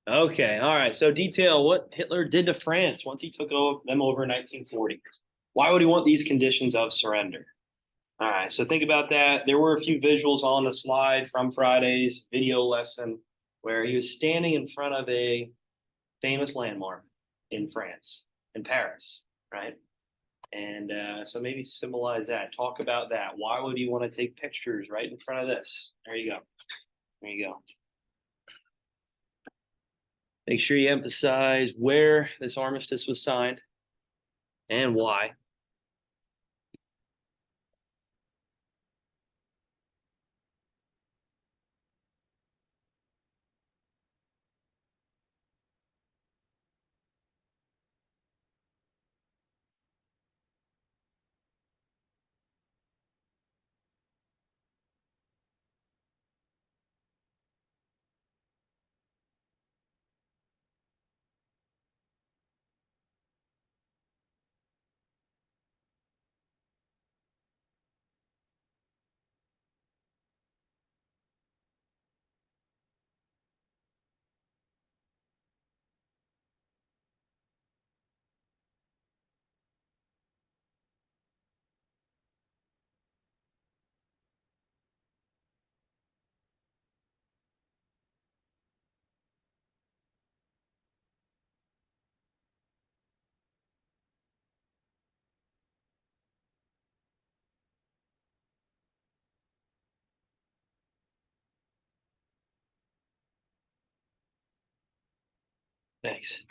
Okay, all right. So detail what Hitler did to France once he took them over in 1940. Why would he want these conditions of surrender? All right, so think about that. There were a few visuals on the slide from Friday's video lesson where he was standing in front of a famous landmark in France, in Paris, right? And so maybe symbolize that. Talk about that. Why would you want to take pictures right in front of this? There you go. There you go. Make sure you emphasize where this armistice was signed and why. Thanks.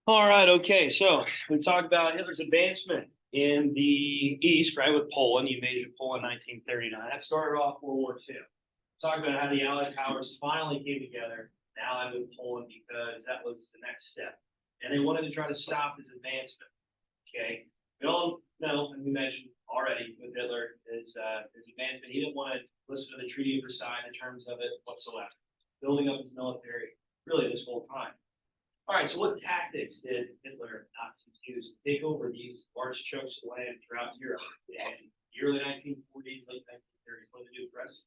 All right, okay. So we talked about Hitler's advancement in the East, right, with Poland, the invasion of Poland in 1939. That started off World War II. Talked about how the Allied powers finally came together, allied with Poland, because that was the next step. And they wanted to try to stop his advancement. Okay. We all know, and we mentioned already with Hitler, his advancement, he didn't want to listen to the Treaty of Versailles in terms of it whatsoever. Building up his military really this whole time. All right, so what tactics did Hitler Nazis use to take over these large chunks of land throughout Europe in the early 1940s, late 1930s? What did they do? Press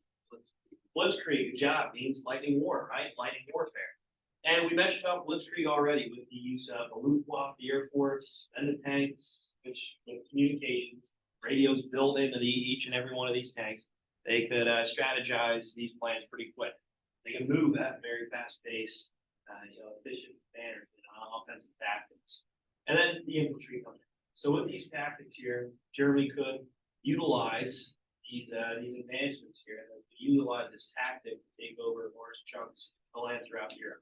Blitzkrieg, good job, means lightning war, right? Lightning warfare. And we mentioned about Blitzkrieg already with the use of the Luftwaffe, the Air Force, and the tanks, which with communications, radios built into each and every one of these tanks. They could strategize these plans pretty quick. They can move at a very fast pace, efficient manner, offensive tactics. And then the infantry comes in. So with these tactics here, Germany could utilize these advancements here, and utilize this tactic to take over large chunks of land throughout Europe.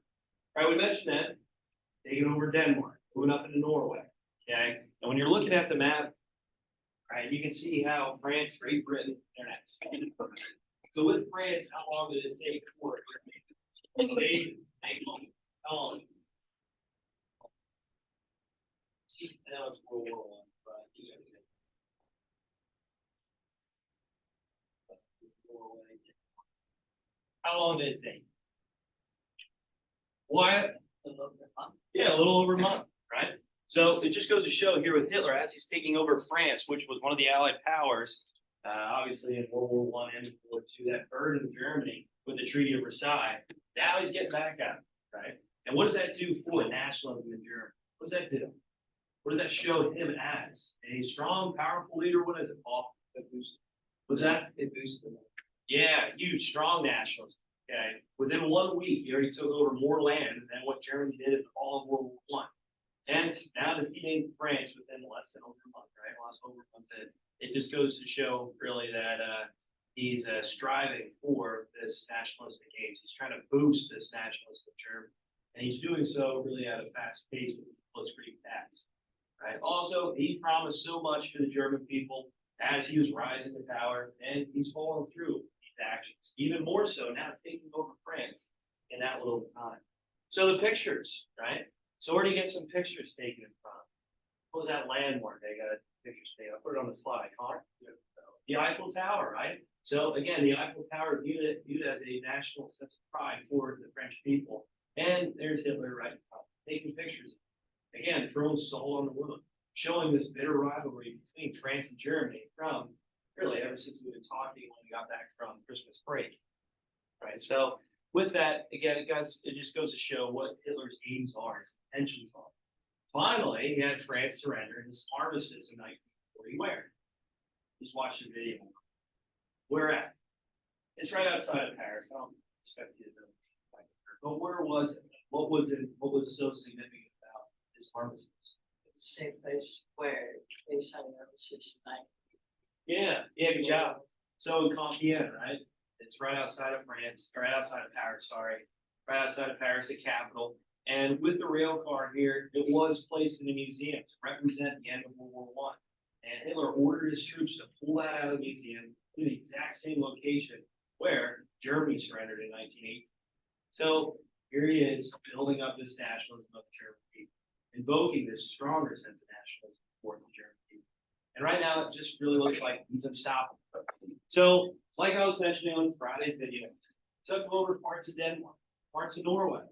Right, we mentioned that taking over Denmark, moving up into Norway. Okay, and when you're looking at the map, right, you can see how France, Great Britain, they're next. So with France, how long did it take for it? Days, how long? That was World War One, but you know, how long did it take? What? Yeah, a little over a month, right? So it just goes to show here with Hitler, as he's taking over France, which was one of the Allied powers, obviously in World War One and World War Two, that burdened Germany with the Treaty of Versailles. Now he's getting back at it, right? And what does that do for nationalism in Germany? What does that do? What does that show him as? A strong, powerful leader? What is it, Paul? What's that? It boosted him. Yeah, huge, strong nationalism. Okay. Within 1 week, he already took over more land than what Germany did in all of World War One. And now defeating France within less than over a month, right? Less over a month. It just goes to show really that he's striving for this nationalistic aims. He's trying to boost this nationalistic Germany. And he's doing so really at a fast pace with blitzkrieg attacks. Right? Also, he promised so much to the German people as he was rising to power, and he's following through these actions. Even more so now taking over France in that little time. So the pictures, right? So where do you get some pictures taken from? What was that landmark? They got pictures taken. I'll put it on the slide. Connor? The Eiffel Tower, right? So again, the Eiffel Tower viewed as a national sense of pride for the French people. And there's Hitler right taking pictures. Again, throwing salt on the wound, showing this bitter rivalry between France and Germany from really ever since we've been talking when we got back from Christmas break. Right. So with that, again, it just goes to show what Hitler's aims are, his intentions are. Finally, he had France surrender in this armistice in 1940. Where? Just watch the video. Where at? It's right outside of Paris. I don't expect you to know. But where was it? What was it? What was so significant about this armistice? Same place where they signed an armistice tonight. Yeah, good job. So in Compiègne, right? It's right outside of France, or right outside of Paris, sorry. Right outside of Paris, the capital. And with the rail car here, it was placed in a museum to represent the end of World War One. And Hitler ordered his troops to pull that out of the museum to the exact same location where Germany surrendered in 1980. So here he is building up this nationalism of the German people, invoking this stronger sense of nationalism for the German people. And right now, it just really looks like he's unstoppable. So, like I was mentioning on Friday's video, took over parts of Denmark, parts of Norway,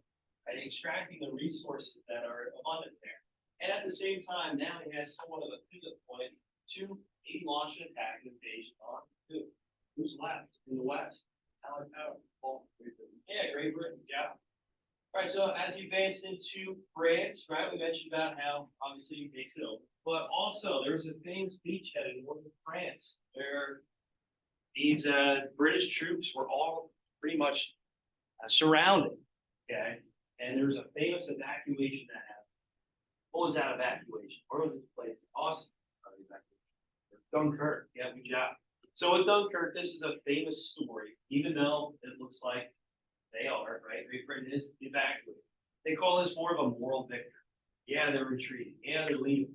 right, extracting the resources that are abundant there. And at the same time, now he has somewhat of a pivot point to maybe launch an attack and invasion on who's left in the West. Allied power. Yeah, Great Britain, yeah. All right, so as he advanced into France, right, we mentioned about how obviously he takes it over. But also, there was a famous beachhead in northern France where these British troops were all pretty much surrounded, okay? And there was a famous evacuation that happened. What was that evacuation? Where was this place? Awesome. Dunkirk. Yeah, good job. So with Dunkirk, this is a famous story, even though it looks like they are, right? Great Britain is evacuated. They call this more of a moral victory. Yeah, they're retreating. Yeah, they're leaving.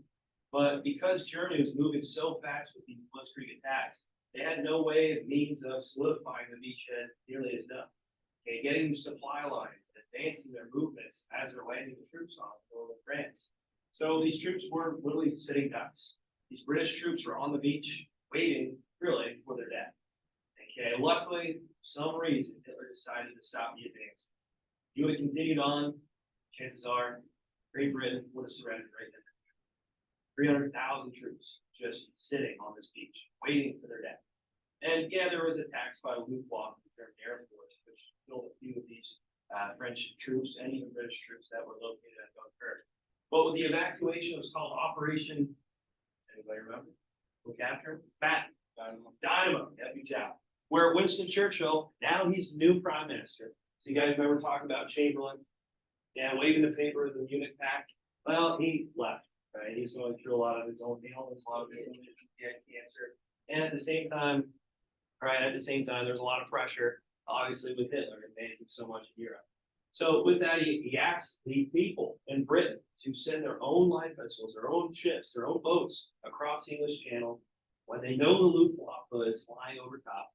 But because Germany was moving so fast with these blitzkrieg attacks, they had no way of means of solidifying the beachhead nearly as done. Okay, getting supply lines, advancing their movements as they're landing the troops on over France. So these troops were literally sitting ducks. These British troops were on the beach waiting, really, for their death. Okay, luckily, for some reason, Hitler decided to stop the advance. If he would have continued on, chances are Great Britain would have surrendered right then. 300,000 troops just sitting on this beach, waiting for their death. And yeah, there was attacks by Luftwaffe, the German Air Force, which killed a few of these French troops and even British troops that were located at Dunkirk. But with the evacuation, it was called Operation, anybody remember? Who captured? Dynamo. Yeah, good job. Where Winston Churchill, now he's the new prime minister. So you guys remember talking about Chamberlain? Yeah, waving the paper of the Munich Pact. Well, he left, right? He's going through a lot of his own ailments, a lot of cancer. And at the same time, there's a lot of pressure, obviously, with Hitler advancing so much in Europe. So with that, he asked the people in Britain to send their own life vessels, their own ships, their own boats across the English Channel when they know the Luftwaffe is flying over top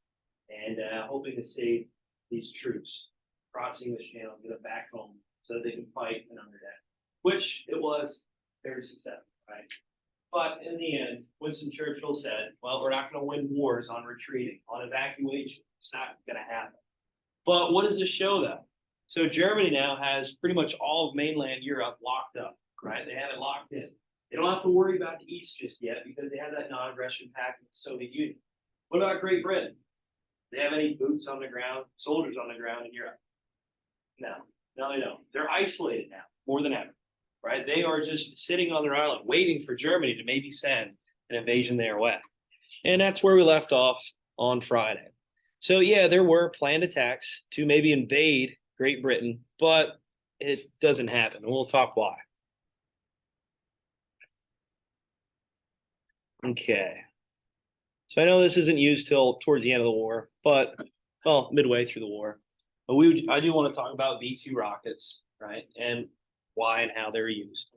and hoping to save these troops across the English Channel and get them back home so that they can fight and under that, which it was very successful, right? But in the end, Winston Churchill said, well, we're not going to win wars on retreating, on evacuation. It's not going to happen. But what does this show, though? So Germany now has pretty much all of mainland Europe locked up, right? They have it locked in. They don't have to worry about the East just yet because they have that non-aggression pact with the Soviet Union. What about Great Britain? Do they have any boots on the ground, soldiers on the ground in Europe? No, no, they don't. They're isolated now more than ever, right? They are just sitting on their island waiting for Germany to maybe send an invasion their way. And that's where we left off on Friday. So, yeah, there were planned attacks to maybe invade Great Britain, but it doesn't happen. And we'll talk why. Okay. So I know this isn't used till towards the end of the war, but well, midway through the war. But I do want to talk about V2 rockets, right? And why and how they were used.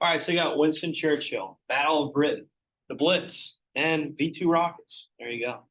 All right, so you got Winston Churchill, Battle of Britain, the Blitz, and V2 rockets. There you go.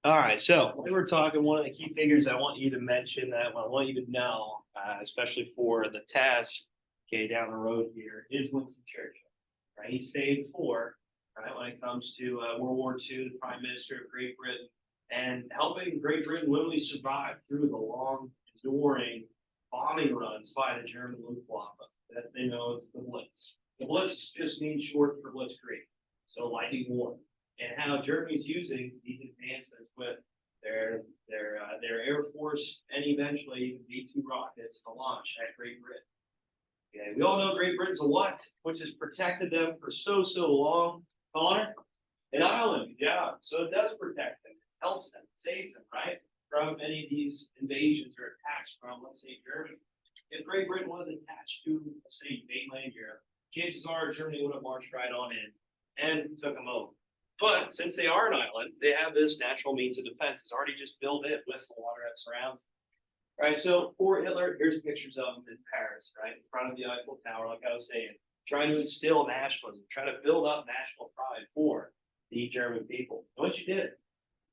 All right, so we were talking. One of the key figures I want you to mention that I want you to know, especially for the test, okay, down the road here, is Winston Churchill. Right, he's phase four. Right, when it comes to World War II, the Prime Minister of Great Britain, and helping Great Britain literally survive through the long, enduring bombing runs by the German Luftwaffe that they know as the Blitz. The Blitz just means short for Blitzkrieg, so lightning war, and how Germany's using these advancements with their Air Force and eventually V2 rockets to launch at Great Britain. Okay, we all know Great Britain's a what, which has protected them for so long. Connor, an island, yeah. So it does protect them, it helps them, saves them, right, from any of these invasions or attacks from, let's say, Germany. If Great Britain was attached to, let's say, mainland Europe, chances are Germany would have marched right on in and took them over. But since they are an island, they have this natural means of defense. It's already just built in with the water that surrounds them. Right, so for Hitler, here's pictures of him in Paris, right, in front of the Eiffel Tower, like I was saying, trying to instill nationalism, trying to build up national pride for the German people. And what you did,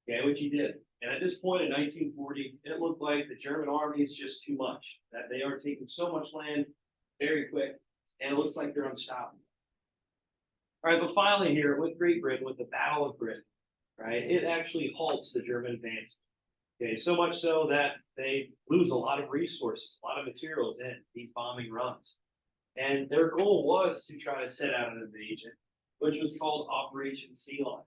okay, what you did. And at this point in 1940, it looked like the German army is just too much, that they are taking so much land very quick, and it looks like they're unstoppable. All right, but finally here with Great Britain, with the Battle of Britain, right, it actually halts the German advance. Okay, so much so that they lose a lot of resources, a lot of materials in these bombing runs. And their goal was to try to set out an invasion, which was called Operation Sea Lion.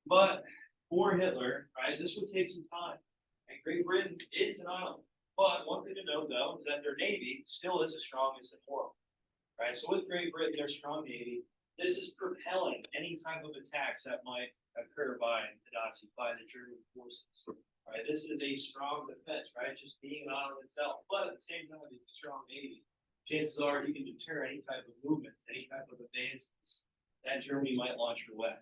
But for Hitler, right, this would take some time. And Great Britain is an island. But one thing to note, though, is that their navy still is as strong as the world. Right, so with Great Britain, their strong navy, this is propelling any type of attacks that might occur by the Nazis, by the German forces. Right, this is a strong defense, right? Just being an island itself, but at the same time, it's a strong navy. Chances are you can deter any type of movements, any type of advances that Germany might launch your way.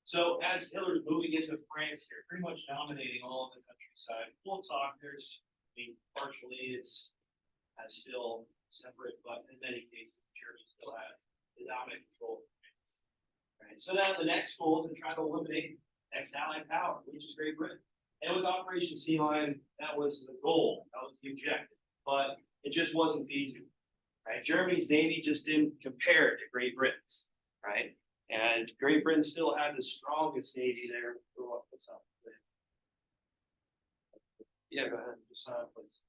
So as Hitler's moving into France here, pretty much dominating all of the countryside, we'll talk. Partially it's still separate, but in many cases, Germany still has the dominant control of France. Right. So now the next goal is to try to eliminate next allied power, which is Great Britain. And with Operation Sea Lion, that was the goal, that was the objective, but it just wasn't feasible. Right? Germany's navy just didn't compare to Great Britain's, right? And Great Britain still had the strongest navy there. Yeah, go ahead, just sign up, please.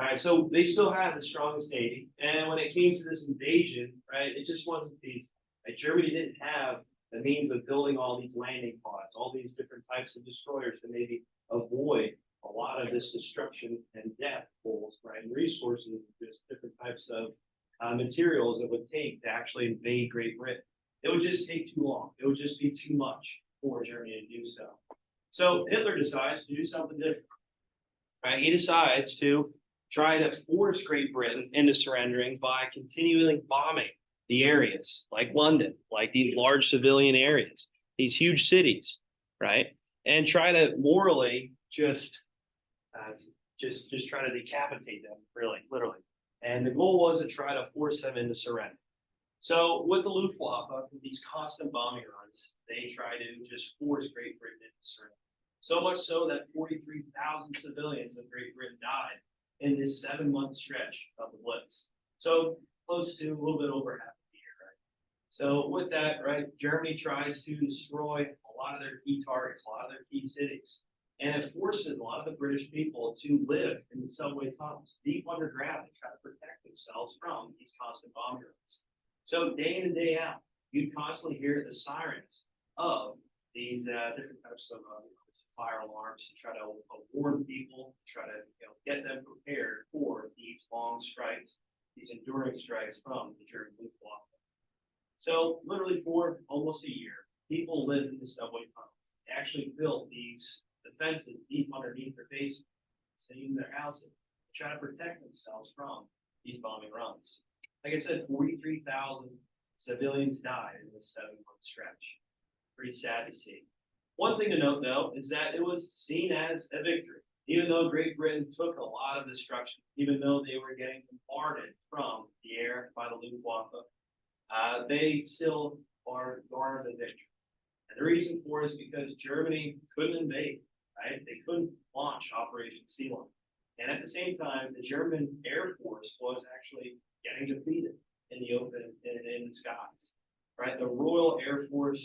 All right, so they still had the strongest navy, and when it came to this invasion, right, it just wasn't feasible. Right? Germany didn't have the means of building all these landing pods, all these different types of destroyers to maybe avoid a lot of this destruction and death pools, right? And resources, just different types of materials it would take to actually invade Great Britain. It would just take too long. It would just be too much for Germany to do so. So Hitler decides to do something different. Right? He decides to try to force Great Britain into surrendering by continually bombing the areas like London, like these large civilian areas, these huge cities, right? And try to morally just try to decapitate them, really, literally. And the goal was to try to force them into surrender. So with the Luftwaffe, these constant bombing runs, they try to just force Great Britain into surrender. So much so that 43,000 civilians of Great Britain died in this 7-month stretch of the Blitz. So close to a little bit over half a year, right? So with that, right, Germany tries to destroy a lot of their key targets, a lot of their key cities. And it forces a lot of the British people to live in the subway tunnels, deep underground, to try to protect themselves from these constant bomb runs. So day in and day out, you'd constantly hear the sirens of these different types of fire alarms to try to warn people, try to get them prepared for these long strikes, these enduring strikes from the German Luftwaffe. So literally for almost a year, people lived in the subway tunnels. They actually built these defenses deep underneath their basements, sitting in their houses, to try to protect themselves from these bombing runs. Like I said, 43,000 civilians died in this 7-month stretch. Pretty sad to see. One thing to note, though, is that it was seen as a victory. Even though Great Britain took a lot of destruction, even though they were getting bombarded from the air by the Luftwaffe, they still are garnered the victory. And the reason for it is because Germany couldn't invade, right? They couldn't launch Operation Sea Lion. And at the same time, the German Air Force was actually getting defeated in the open, in the skies, right? The Royal Air Force,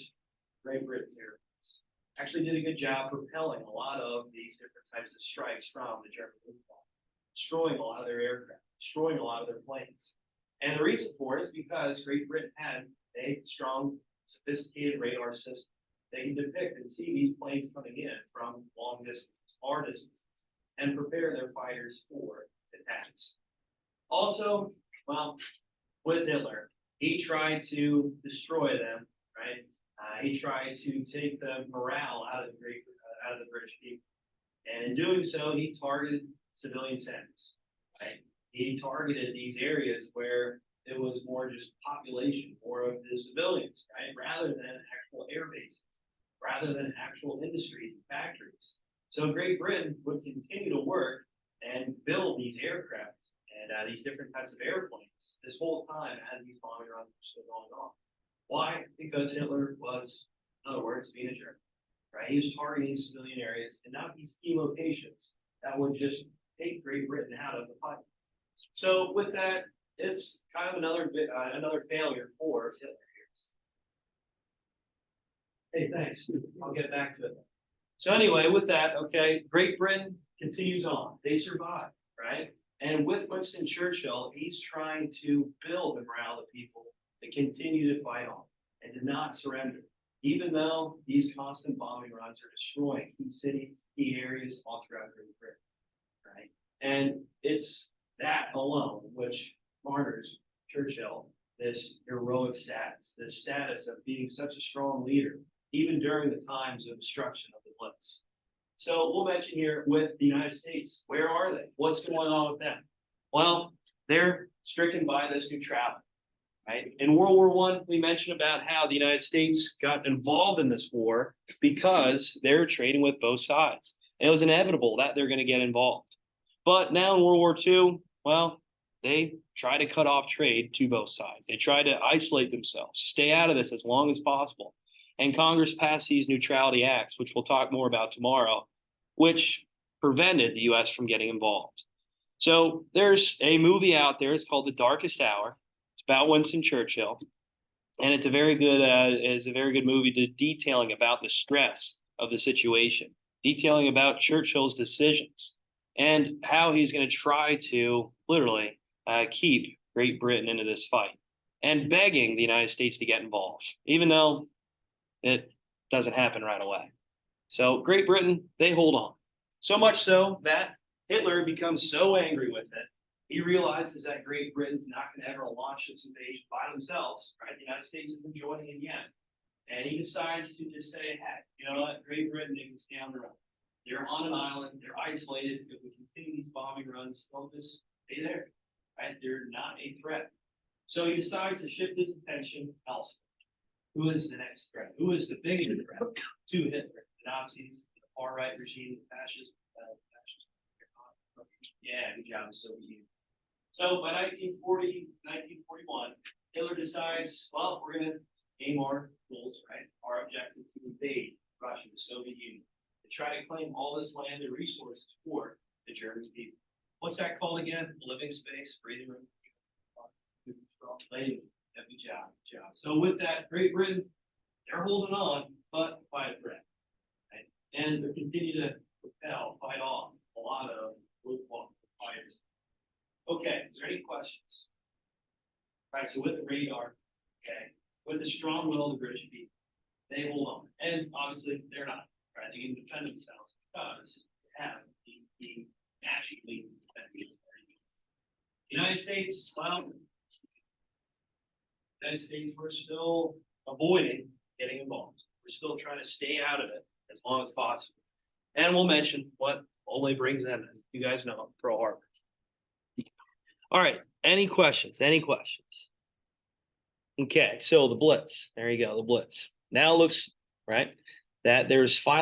Great Britain's Air Force, actually did a good job propelling a lot of these different types of strikes from the German Luftwaffe, destroying a lot of their aircraft, destroying a lot of their planes. And the reason for it is because Great Britain had a strong, sophisticated radar system. They can depict and see these planes coming in from long distances, far distances, and prepare their fighters for attacks. Also, well, with Hitler, he tried to destroy them, right? He tried to take the morale out of the British people, and in doing so, he targeted civilian centers, right? He targeted these areas where it was more just population, more of the civilians, right? Rather than actual air bases, rather than actual industries and factories. So Great Britain would continue to work and build these aircraft and these different types of airplanes this whole time as these bombing runs were still going on. Why? Because Hitler was, in other words, being a jerk, right? He was targeting civilian areas and not these key locations that would just take Great Britain out of the fight. So with that, it's kind of another failure for Hitler here. Hey, thanks. I'll get back to it. So anyway, with that, okay, Great Britain continues on. They survive, right? And with Winston Churchill, he's trying to build the morale of the people to continue to fight on and to not surrender, even though these constant bombing runs are destroying key cities, key areas all throughout Great Britain, right? And it's that alone which garners Churchill this heroic status, this status of being such a strong leader, even during the times of destruction of the Blitz. So we'll mention here with the United States, where are they? What's going on with them? Well, they're stricken by this neutrality, right? In World War I, we mentioned about how the United States got involved in this war because they're trading with both sides. And it was inevitable that they're going to get involved. But now in World War II, well, they try to cut off trade to both sides. They try to isolate themselves, stay out of this as long as possible. And Congress passed these neutrality acts, which we'll talk more about tomorrow, which prevented the U.S. from getting involved. So there's a movie out there. It's called The Darkest Hour. It's about Winston Churchill, and it's a very good movie detailing about the stress of the situation, detailing about Churchill's decisions, and how he's going to try to literally keep Great Britain into this fight, and begging the United States to get involved, even though it doesn't happen right away. So Great Britain, they hold on. So much so that Hitler becomes so angry with it, he realizes that Great Britain's not going to ever launch this invasion by themselves, right? The United States isn't joining in yet. And he decides to just say, hey, you know what, Great Britain, they can stay on their own. They're on an island, they're isolated. If we continue these bombing runs, they'll just stay there, right? They're not a threat. So he decides to shift his attention elsewhere. Who is the next threat? Who is the biggest threat to Hitler? The Nazis, the far-right regime, the fascist. Yeah, good job, Soviet Union. So by 1941, Hitler decides, well, we're going to aim our goals, right? Our objective to invade Russia, the Soviet Union, to try to claim all this land and resources for the German people. What's that called again? Living space, breathing room. Good job. So with that, Great Britain, they're holding on, but by a threat, right? And they continue to fight off a lot of Luftwaffe fighters. Okay, is there any questions? All right, so with the radar, okay, with the strong will of the British people, they hold on. And obviously, they're not, right? They can defend themselves because they have these key naturally defenses. The United States, well, the United States were still avoiding getting involved. We're still trying to stay out of it as long as possible. And we'll mention what Ole brings them in. You guys know Pearl Harbor. All right, any questions? Any questions? Okay, so the Blitz, there you go, the Blitz. Now it looks, right, that there's file